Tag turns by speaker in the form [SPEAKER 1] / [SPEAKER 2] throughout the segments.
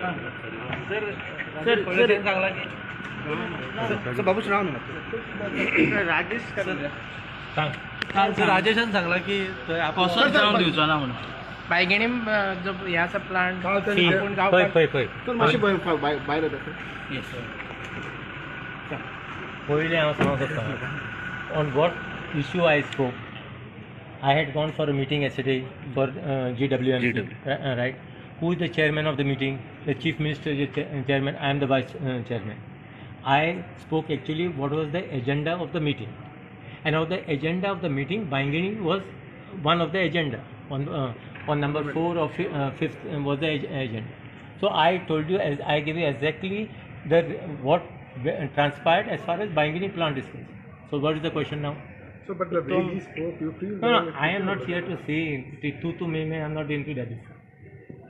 [SPEAKER 1] Sir Babush Rao ना राजेश राजेशान सांगला की बायगेणी जो ह्याचा प्लांट आपण भायर
[SPEAKER 2] पयलीं हांव सांगूंक सोदतां on what issue I spoke. I had gone for a meeting yesterday for GWM, right? Who is the chairman of the meeting? The chief minister is the chairman. I am the vice chairman. I spoke actually what was the agenda of the meeting, and of the agenda of the meeting, Bangini was one of the agenda. On number 4 or 5th was the agenda. So I told you, as I gave you exactly what transpired as far as Bangini plant is concerned. So what is the question now?
[SPEAKER 3] So, but the way he spoke, you feel...
[SPEAKER 2] No, I am not here to say, tu me, I am not into that.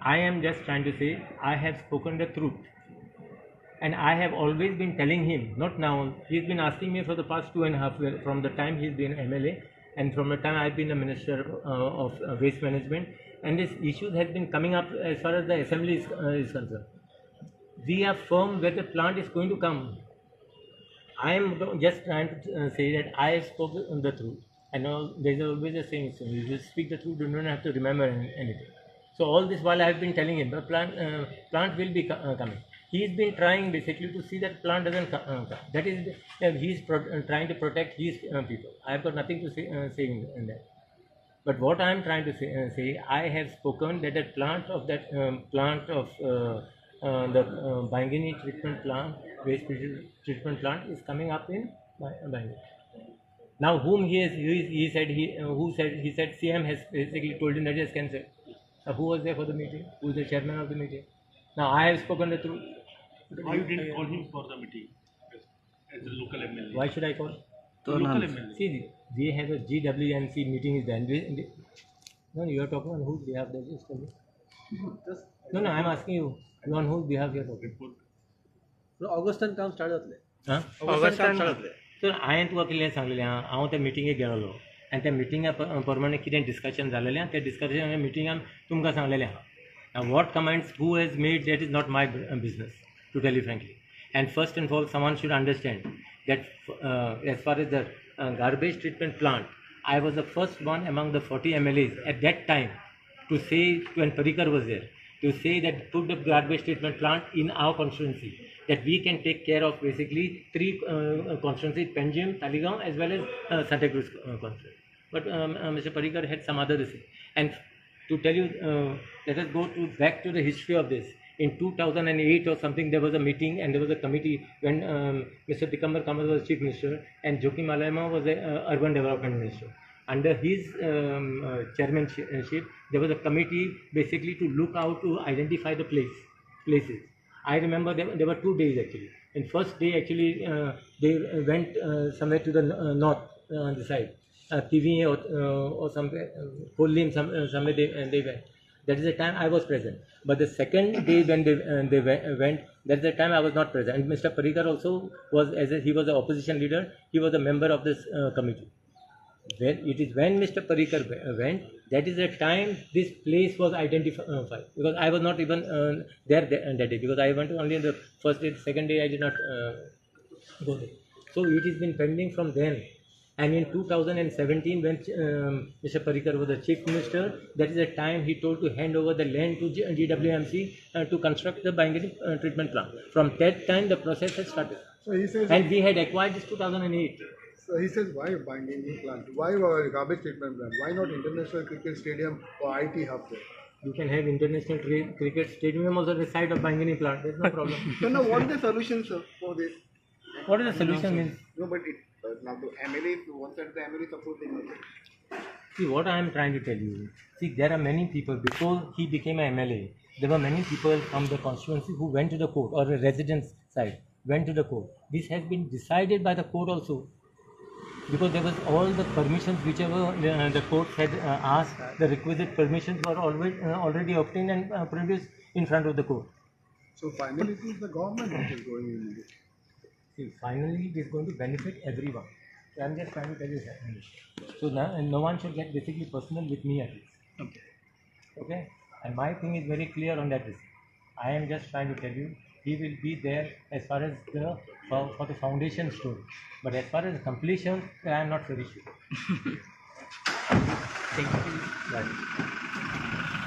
[SPEAKER 2] I am just trying to say, I have spoken the truth. And I have always been telling him, not now, he's been asking me for the past 2.5 years, from the time he's been MLA, and from the time I've been a Minister of Waste Management, and this issue has been coming up as far as the assembly is concerned. We are firm where the plant is going to come. I am just trying to say that I spoke the truth. I know there is always a saying, so you just speak the truth, you don't have to remember anything. So all this while I have been telling him, the plant will be coming. He's been trying basically to see that plant doesn't come. That is, he's trying to protect his people. I have got nothing to say in that. But what I am trying to say, I have spoken that the plant of the Bangini treatment plant, waste treatment plant, is coming up in Bangini. Now, whom he said CM has basically told him that he has cancelled. Now, who was there for the meeting? Who is the chairman of the meeting? Now, I have spoken the truth.
[SPEAKER 4] Why you didn't call him for the meeting as a local MLA?
[SPEAKER 2] Why should I call?
[SPEAKER 4] Local MLA.
[SPEAKER 2] See, we have a GWMC meeting is done. No, you are talking on whose behalf? Just tell me. No, I am asking you. On whose behalf you are talking?
[SPEAKER 1] Augustan काम start जातले
[SPEAKER 2] Augustan sir हांवें तुका कितें सांगलेलें हांव त्या मिटिंगेक गेलोलो आनी त्या मिटिंगा प्रमाणे कितें डिस्कशन जालेलें त्या डिस्कशन मिटिंगान तुमकां सांगलेलें आहा what comments who has made that is not my business to tell you frankly. And first and all, someone should understand that as far as the garbage treatment plant, I was the first one among the 40 MLAs at that time to say, when Parikar was there, to say that put the garbage treatment plant in our constituency, that we can take care of basically 3 constituencies, Panjim, Taligaon as well as Santa Cruz constituency. But Mr. Parikar had some other thing. And to tell you, let us go back to the history of this. In 2008 or something, there was a meeting and there was a committee when Mr. Pikambar Kamal was Chief Minister and Joki Malayama was the Urban Development Minister. Under his chairmanship, there was a committee basically to look out to identify the places. I remember there were 2 days actually. In first day actually they went somewhere to the north on the side, TV or somewhere, Kollim, somewhere they went. That is the time I was present. But the second day when they went, that is the time I was not present. And Mr. Parikar also was, he was the opposition leader, he was a member of this committee. When Mr. Parikar went, that is the time this place was identified. Because I was not even there that day, because I went only in the first day, second day I did not go there. So it has been pending from then. And in 2017, when Mr. Parikar was the Chief Minister, that is the time he told to hand over the land to GWMC to construct the Bangini treatment plant. From that time, the process has started.
[SPEAKER 3] So he says,
[SPEAKER 2] and we had acquired this 2008.
[SPEAKER 3] So he says, why Bangini plant? Why garbage treatment plant? Why not international cricket stadium or IT hub there?
[SPEAKER 2] You can have international cricket stadium also the side of Bangini plant. There's no problem.
[SPEAKER 3] So now what is the solution, sir, for this?
[SPEAKER 2] What is the solution means?
[SPEAKER 3] No, but now the MLA, one side the MLA supporting it.
[SPEAKER 2] See, what I am trying to tell you, there are many people, before he became an MLA, there were many people from the constituency who went to the court, or a residence side, went to the court. This has been decided by the court also, because there was all the permissions, whichever the court had asked, the requisite permissions were already obtained and produced in front of the court.
[SPEAKER 3] So finally it is the government which is going in this.
[SPEAKER 2] See, finally it is going to benefit everyone. So I am just trying to tell you that. So now, no one should get basically personal with me at least. Okay? And my thing is very clear on that issue. I am just trying to tell you, he will be there as far as for the foundation stone, but as far as completion, I am not very sure.
[SPEAKER 1] Thank you.
[SPEAKER 2] Right.